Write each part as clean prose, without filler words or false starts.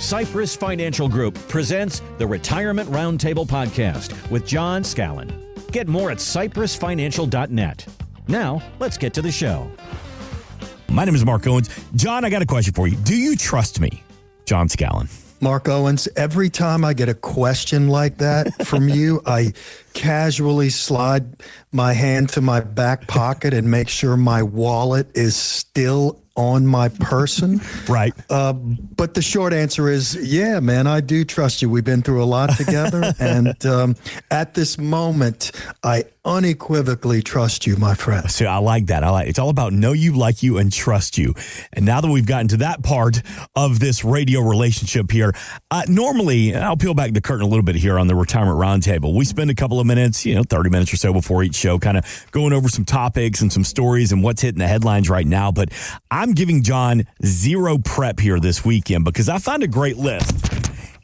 Cypress Financial Group presents the Retirement Roundtable Podcast with John Scallan. Get more at cypressfinancial.net. Now, let's get to the show. My name is Mark Owens. John, I got a question for you. Do you trust me? John Scallan. Mark Owens, every time I get a question like that from you, I casually slide my hand to my back pocket and make sure my wallet is still on my person. Right. But the short answer is, yeah, man, I do trust you. We've been through a lot together. And at this moment, I unequivocally trust you, my friend. So I like that. It's all about know you, like you, and trust you. And now that we've gotten to that part of this radio relationship here, normally, I'll peel back the curtain a little bit here on the Retirement Roundtable. We spend a couple of minutes, 30 minutes or so before each show, kind of going over some topics and some stories and what's hitting the headlines right now. But I'm giving John zero prep here this weekend because I found a great list.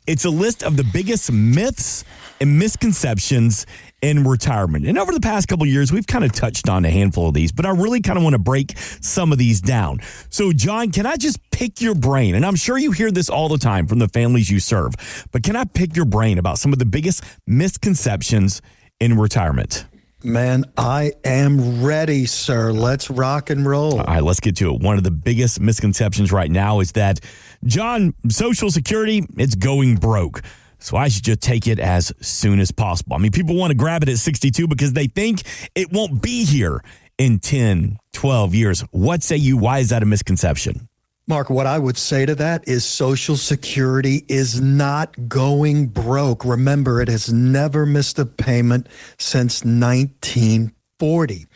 It's a list of the biggest myths and misconceptions in retirement. And over the past couple of years, we've kind of touched on a handful of these, but I really kind of want to break some of these down. So, John, can I just pick your brain? And I'm sure you hear this all the time from the families you serve, but can I pick your brain about some of the biggest misconceptions in retirement? Man, I am ready, sir. Let's rock and roll. All right, let's get to it. One of the biggest misconceptions right now is that, John, Social Security, it's going broke. So I should just take it as soon as possible. I mean, people want to grab it at 62 because they think it won't be here in 10, 12 years. What say you? Why is that a misconception? Mark, what I would say to that is Social Security is not going broke. Remember, it has never missed a payment since 1940.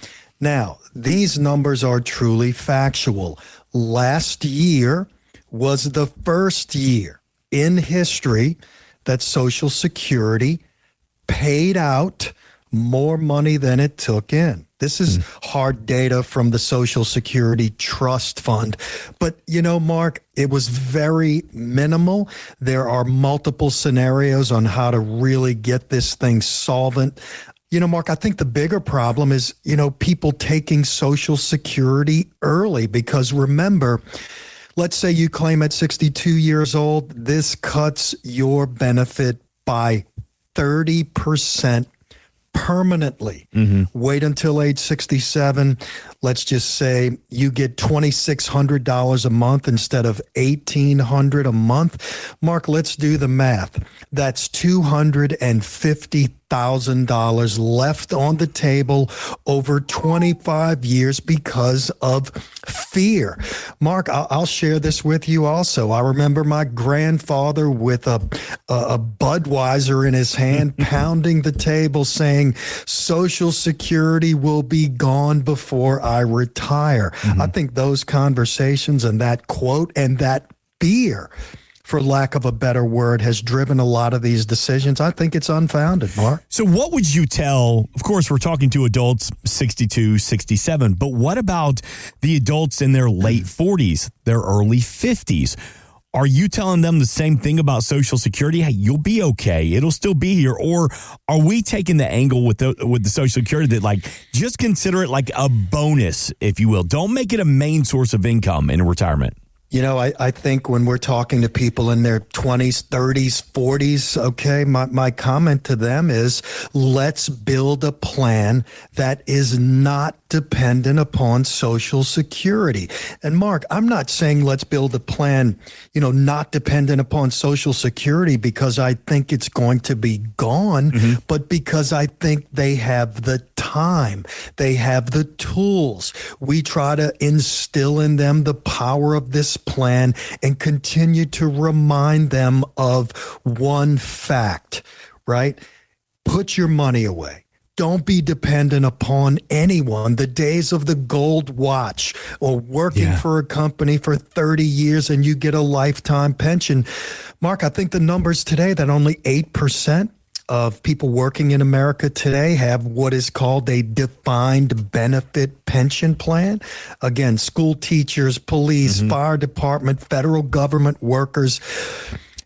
Now, these numbers are truly factual. Last year was the first year in history that Social Security paid out more money than it took in. This is hard data from the Social Security Trust Fund. But, Mark, it was very minimal. There are multiple scenarios on how to really get this thing solvent. Mark, I think the bigger problem is, people taking Social Security early because remember, let's say you claim at 62 years old, this cuts your benefit by 30% permanently. Wait until age 67. Let's just say you get $2,600 a month instead of $1,800 a month. Mark, let's do the math. That's $250,000 left on the table over 25 years because of fear. Mark, I'll share this with you also. I remember my grandfather with a Budweiser in his hand, pounding the table saying, Social Security will be gone before I retire. I think those conversations and that quote and that fear, for lack of a better word, has driven a lot of these decisions. I think it's unfounded, Mark. So what would you tell, of course, we're talking to adults 62, 67, but what about the adults in their late 40s, their early 50s? Are you telling them the same thing about Social Security? Hey, you'll be okay. It'll still be here. Or are we taking the angle with the Social Security that just consider it like a bonus, if you will? Don't make it a main source of income in retirement. I think when we're talking to people in their 20s, 30s, 40s, okay, my comment to them is let's build a plan that is not dependent upon Social Security. And Mark, I'm not saying let's build a plan, not dependent upon Social Security because I think it's going to be gone, but because I think they have the time, they have the tools. We try to instill in them the power of this plan and continue to remind them of one fact, right? Put your money away. Don't be dependent upon anyone. The days of the gold watch or working for a company for 30 years and you get a lifetime pension. Mark, I think the numbers today that only 8% of people working in America today have what is called a defined benefit pension plan. Again, school teachers, police, fire department, federal government workers.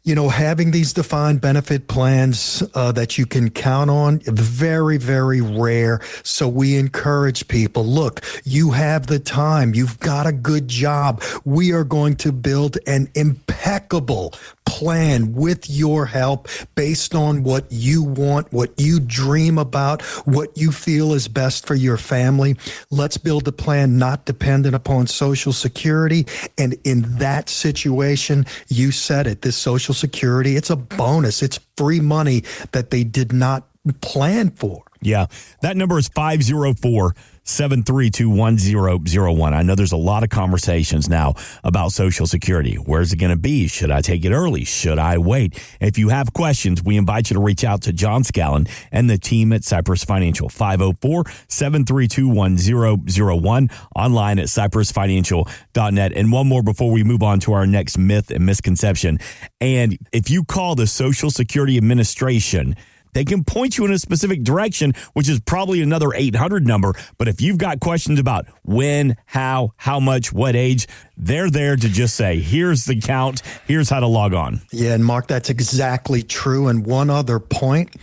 Having these defined benefit plans that you can count on, very, very rare. So we encourage people, look, you have the time. You've got a good job. We are going to build an impeccable plan with your help based on what you want, what you dream about, what you feel is best for your family. Let's build a plan not dependent upon Social Security. And in that situation, you said it, this Social Security, it's a bonus. It's free money that they did not plan for. Yeah, that number is 504-732-1001. I know there's a lot of conversations now about Social Security. Where's it going to be? Should I take it early? Should I wait? If you have questions, we invite you to reach out to John Scallan and the team at Cypress Financial. 504-732-1001, online at cypressfinancial.net. And one more before we move on to our next myth and misconception. And if you call the Social Security Administration, they can point you in a specific direction, which is probably another 800 number. But if you've got questions about when, how much, what age, they're there to just say, here's the count, here's how to log on. Yeah, and Mark, that's exactly true. And one other point,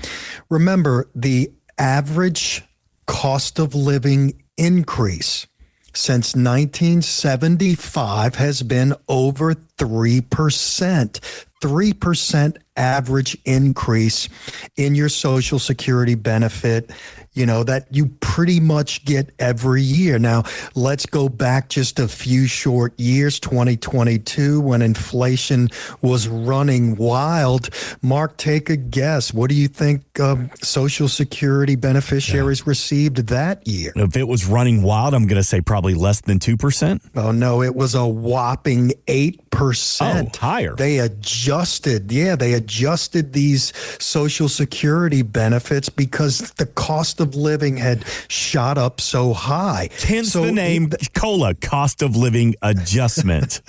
remember the average cost of living increase since 1975 has been over 3%. 3% average increase in your Social Security benefit, that you pretty much get every year. Now, let's go back just a few short years, 2022, when inflation was running wild. Mark, take a guess. What do you think Social Security beneficiaries received that year? If it was running wild, I'm going to say probably less than 2%. Oh, no, it was a whopping 8%. Oh, higher. They adjusted these Social Security benefits because the cost of living had shot up so high. Hence the name COLA, cost of living adjustment.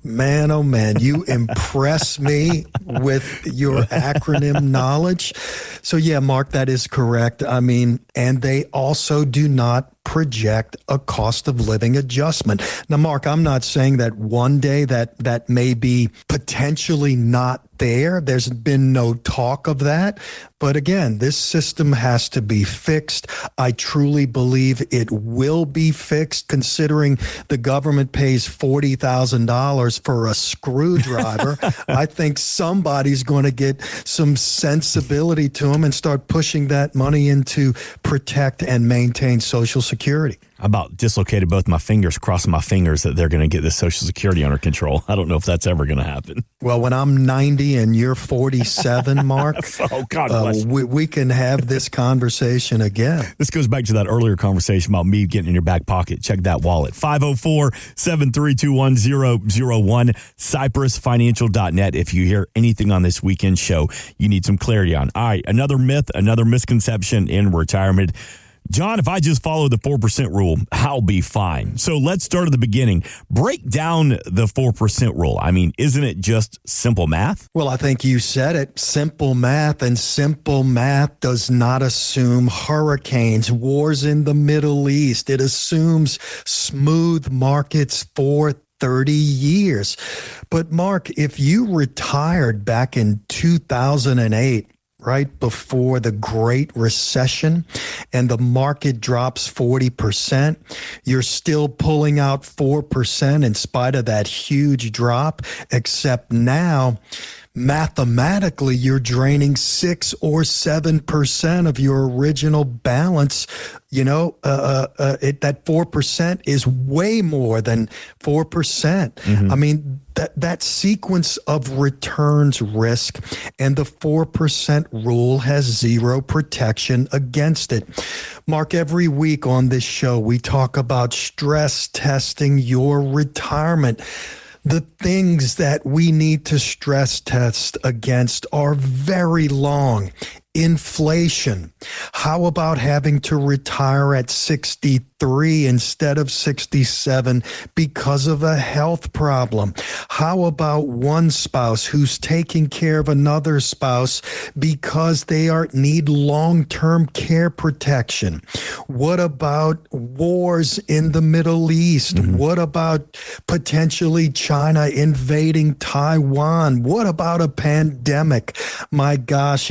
Man, oh man, you impress me with your acronym knowledge. So yeah, Mark, that is correct. And they also do not project a cost of living adjustment. Now, Mark, I'm not saying that one day that may be potentially not there. There's been no talk of that. But again, this system has to be fixed. I truly believe it will be fixed, considering the government pays $40,000 for a screwdriver. I think somebody's going to get some sensibility to them and start pushing that money in to protect and maintain Social Security. I about dislocated both my fingers, crossing my fingers that they're going to get this Social Security under control. I don't know if that's ever going to happen. Well, when I'm 90 and you're 47, Mark, oh, God bless you. we can have this conversation again. This goes back to that earlier conversation about me getting in your back pocket. Check that wallet. 504-732-1001, cypressfinancial.net. If you hear anything on this weekend show you need some clarity on. All right, another myth, another misconception in retirement. John, if I just follow the 4% rule, I'll be fine. So let's start at the beginning. Break down the 4% rule. Isn't it just simple math? Well, I think you said it. Simple math, and simple math does not assume hurricanes, wars in the Middle East. It assumes smooth markets for 30 years. But Mark, if you retired back in 2008, right before the Great Recession, and the market drops 40%, you're still pulling out 4% in spite of that huge drop, except now, mathematically, you're draining 6 or 7% of your original balance. That 4% is way more than 4%. Mm-hmm. That sequence of returns risk and the 4% rule has zero protection against it. Mark, every week on this show, we talk about stress testing your retirement. The things that we need to stress test against are very long. inflation? How about having to retire at 63 instead of 67 because of a health problem? How about one spouse who's taking care of another spouse because they need long-term care protection? What about wars in the Middle East? What about potentially China invading Taiwan? What about a pandemic? My gosh,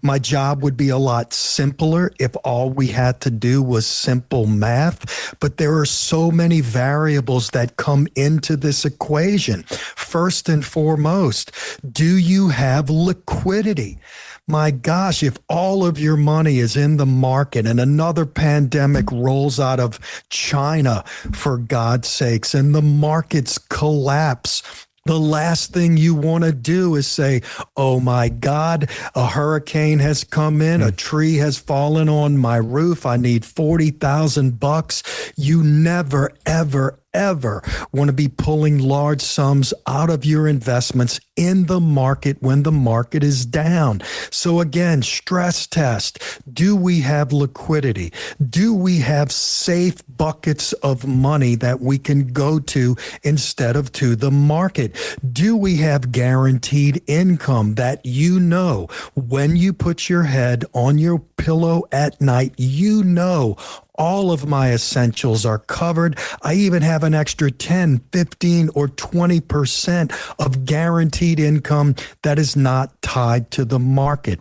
my job would be a lot simpler if all we had to do was simple math. But there are so many variables that come into this equation. First and foremost, do you have liquidity? My gosh, if all of your money is in the market and another pandemic rolls out of China, for God's sakes, and the markets collapse, the last thing you want to do is say, oh my God, a hurricane has come in, a tree has fallen on my roof, I need $40,000. You never, ever, ever want to be pulling large sums out of your investments in the market when the market is down. So again, stress test. Do we have liquidity? Do we have safe buckets of money that we can go to instead of to the market? Do we have guaranteed income that you know when you put your head on your pillow at night, you know all of my essentials are covered. I even have an extra 10, 15, or 20% of guaranteed income that is not tied to the market.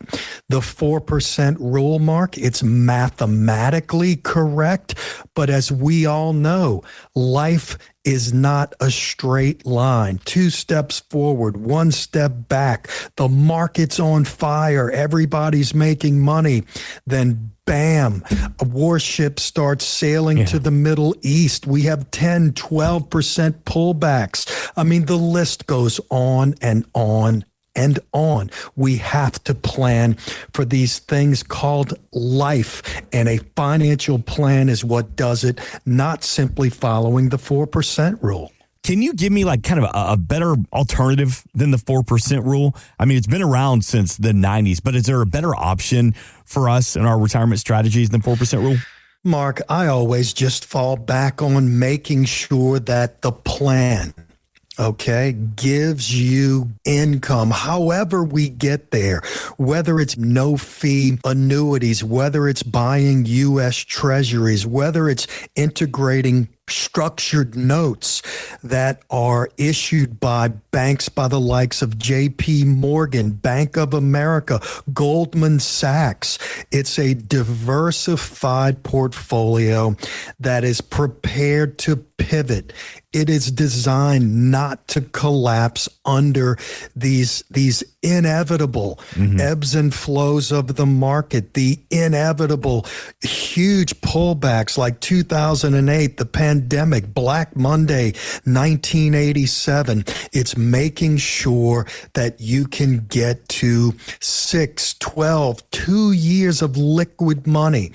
The 4% rule, Mark, it's mathematically correct, but as we all know, life is not a straight line. 2 steps forward, 1 step back. The market's on fire. Everybody's making money. Then bam, a warship starts sailing to the Middle East. We have 10, 12% pullbacks. I mean, the list goes on and on and on. We have to plan for these things called life, and a financial plan is what does it, not simply following the 4% rule. Can you give me like kind of a better alternative than the 4% rule? I mean, it's been around since the 90s, but is there a better option for us in our retirement strategies than 4% rule? Mark, I always just fall back on making sure that the plan, gives you income, however we get there, whether it's no fee annuities, whether it's buying U.S. treasuries, whether it's integrating structured notes that are issued by banks by the likes of J.P. Morgan, Bank of America, Goldman Sachs. It's a diversified portfolio that is prepared to pivot. It is designed not to collapse under these inevitable ebbs and flows of the market, the inevitable huge pullbacks like 2008, the pandemic, Black Monday, 1987. It's making sure that you can get to 6, 12, 2 years of liquid money.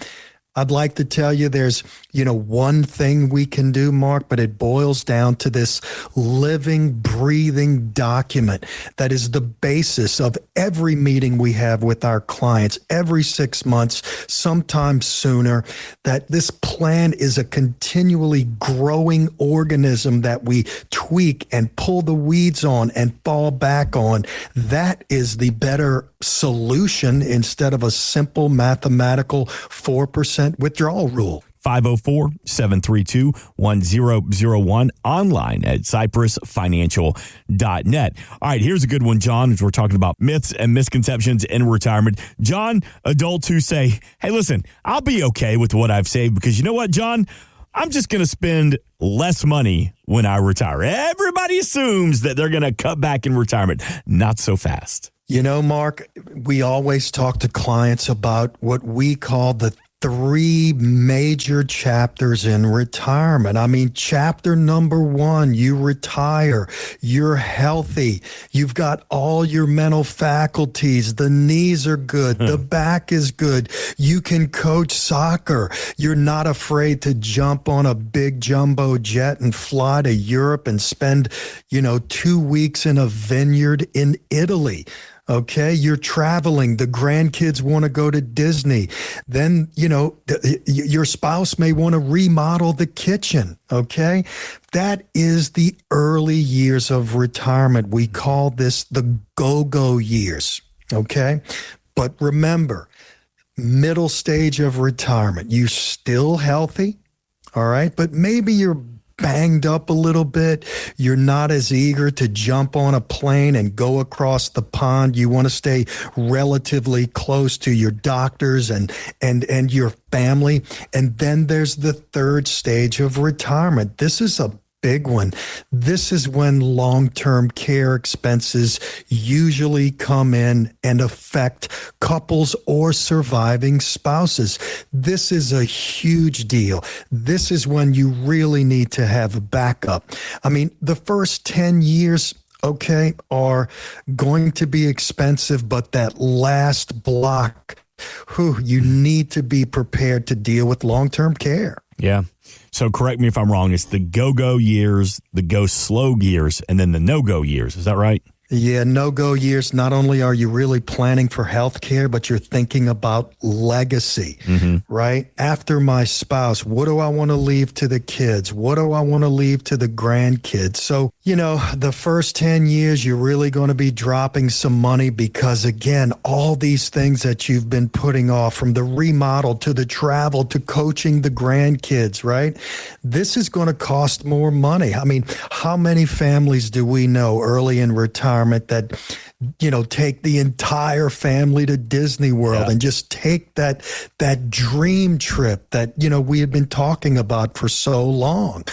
I'd like to tell you there's, one thing we can do, Mark, but it boils down to this living, breathing document that is the basis of every meeting we have with our clients every 6 months, sometimes sooner, that this plan is a continually growing organism that we tweak and pull the weeds on and fall back on. That is the better solution instead of a simple mathematical 4% withdrawal rule. 504-732-1001, online at cypressfinancial.net. All right, here's a good one, John, as we're talking about myths and misconceptions in retirement. John, adults who say, hey, listen, I'll be okay with what I've saved because you know what, John? I'm just going to spend less money when I retire. Everybody assumes that they're going to cut back in retirement. Not so fast. Mark, we always talk to clients about what we call the 3 major chapters in retirement. I mean, chapter number 1, you retire, you're healthy, you've got all your mental faculties, the knees are good, the back is good, you can coach soccer, you're not afraid to jump on a big jumbo jet and fly to Europe and spend, 2 weeks in a vineyard in Italy. Okay, you're traveling. The grandkids want to go to Disney. Then, your spouse may want to remodel the kitchen. Okay, that is the early years of retirement. We call this the go-go years. Okay, but remember, middle stage of retirement, you're still healthy. All right, but maybe you're banged up a little bit. You're not as eager to jump on a plane and go across the pond. You want to stay relatively close to your doctors and your family. And then there's the third stage of retirement. This is a big one. This is when long-term care expenses usually come in and affect couples or surviving spouses. This is a huge deal. This is when you really need to have a backup. I mean, the first 10 years, okay, are going to be expensive, but that last block, you need to be prepared to deal with long-term care. Yeah. So correct me if I'm wrong. It's the go-go years, the go-slow years, and then the no-go years. Is that right? Yeah, no-go years. Not only are you really planning for health care, but you're thinking about legacy, right? After my spouse, what do I want to leave to the kids? What do I want to leave to the grandkids? So, the first 10 years, you're really going to be dropping some money because, again, all these things that you've been putting off, from the remodel to the travel to coaching the grandkids, right? This is going to cost more money. I mean, how many families do we know early in retirement that, take the entire family to Disney World and just take that dream trip that, we have been talking about for so long.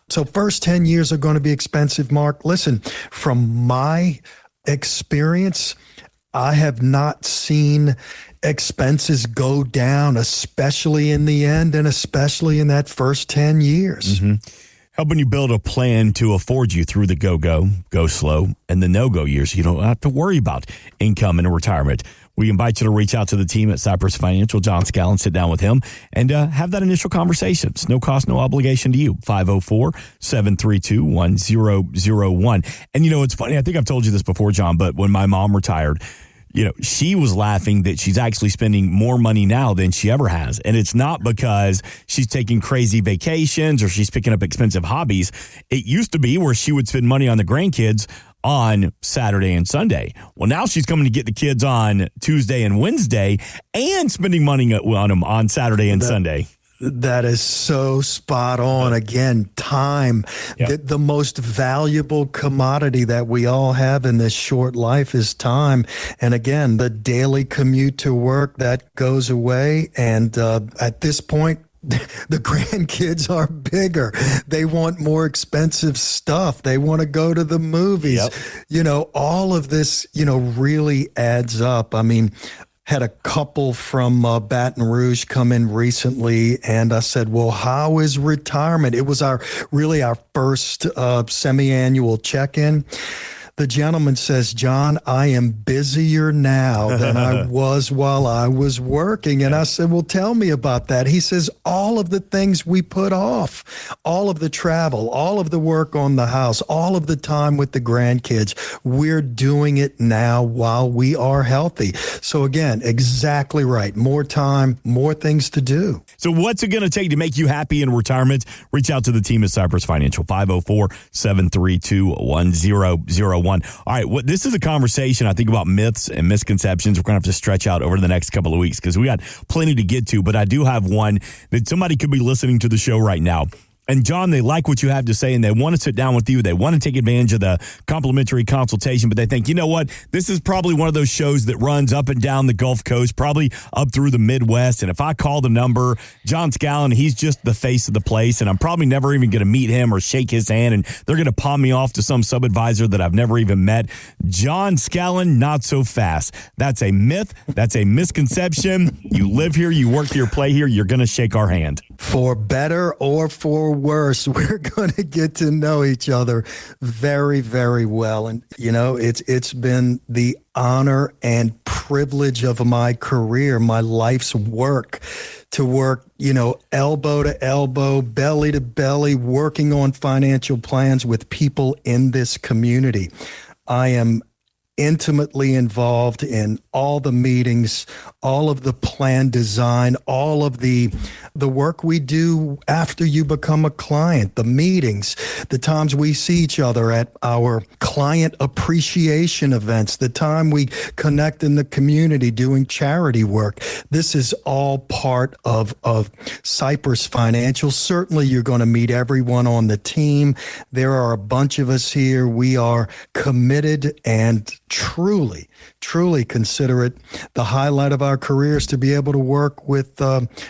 So first 10 years are going to be expensive, Mark. Listen, from my experience, I have not seen expenses go down, especially in the end and especially in that first 10 years. Helping you build a plan to afford you through the go slow, and the no-go years. You don't have to worry about income in retirement. We invite you to reach out to the team at Cypress Financial, John Scallan, sit down with him, and have that initial conversation. It's no cost, no obligation to you. 504-732-1001. And it's funny, I think I've told you this before, John, but when my mom retired, she was laughing that she's actually spending more money now than she ever has. And it's not because she's taking crazy vacations or she's picking up expensive hobbies. It used to be where she would spend money on the grandkids on Saturday and Sunday. Well, now she's coming to get the kids on Tuesday and Wednesday and spending money on them on Saturday and Sunday. That is so spot on. Again, time. The most valuable commodity that we all have in this short life is time. And again, the daily commute to work, that goes away. And at this point, the grandkids are bigger. They want more expensive stuff. They want to go to the movies. All of this, really adds up. I mean, had a couple from Baton Rouge come in recently, and I said, well, how is retirement? It was our first semi-annual check-in. The gentleman says, John, I am busier now than I was while I was working. And I said, well, tell me about that. He says, all of the things we put off, all of the travel, all of the work on the house, all of the time with the grandkids, we're doing it now while we are healthy. So again, exactly right. More time, more things to do. So what's it going to take to make you happy in retirement? Reach out to the team at Cypress Financial, 504-732-1001. All right, this is a conversation, I think, about myths and misconceptions. We're going to have to stretch out over the next couple of weeks because we got plenty to get to, but I do have one that somebody could be listening to the show right now. And John, they like what you have to say and they want to sit down with you. They want to take advantage of the complimentary consultation, but they think, you know what? This is probably one of those shows that runs up and down the Gulf Coast, probably up through the Midwest. And if I call the number, John Scallan, he's just the face of the place. And I'm probably never even going to meet him or shake his hand. And they're going to palm me off to some sub-advisor that I've never even met. John Scallan, not so fast. That's a myth. That's a misconception. You live here, you work here, play here. You're going to shake our hand. For better or for worse, we're going to get to know each other very, very well. And, it's been the honor and privilege of my career, my life's work, to work, elbow to elbow, belly to belly, working on financial plans with people in this community. I am intimately involved in all the meetings, all of the plan design, all of the work we do after you become a client, the meetings, the times we see each other at our client appreciation events, the time we connect in the community doing charity work. This is all part of Cypress Financial. Certainly you're going to meet everyone on the team. There are a bunch of us here. We are committed and truly consider it the highlight of our careers to be able to work with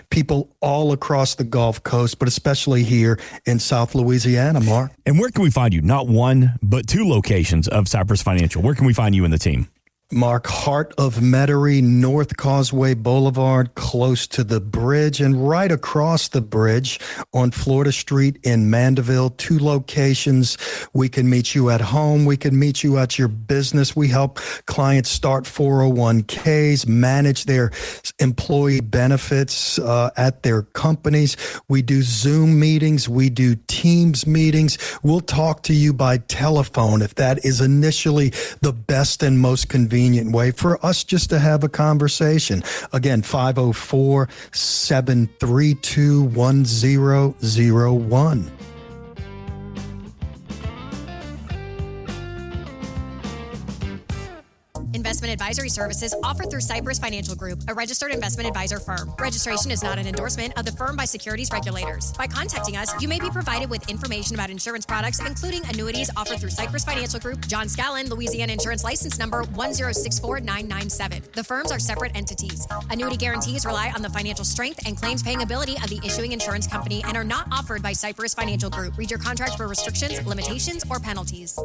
people all across the Gulf Coast, but especially here in South Louisiana, Mark. And where can we find you? Not one, but two locations of Cypress Financial. Where can we find you and the team? Mark, heart of Metairie, North Causeway Boulevard, close to the bridge, and right across the bridge on Florida Street in Mandeville. Two locations. We can meet you at home. We can meet you at your business. We help clients start 401ks, manage their employee benefits at their companies. We do Zoom meetings. We do Teams meetings. We'll talk to you by telephone if that is initially the best and most convenient way for us just to have a conversation. Again, 504-732-1001. Investment advisory services offered through Cypress Financial Group, a registered investment advisor firm. Registration is not an endorsement of the firm by securities regulators. By contacting us, you may be provided with information about insurance products, including annuities offered through Cypress Financial Group, John Scallan, Louisiana Insurance License Number 1064997. The firms are separate entities. Annuity guarantees rely on the financial strength and claims paying ability of the issuing insurance company and are not offered by Cypress Financial Group. Read your contract for restrictions, limitations, or penalties.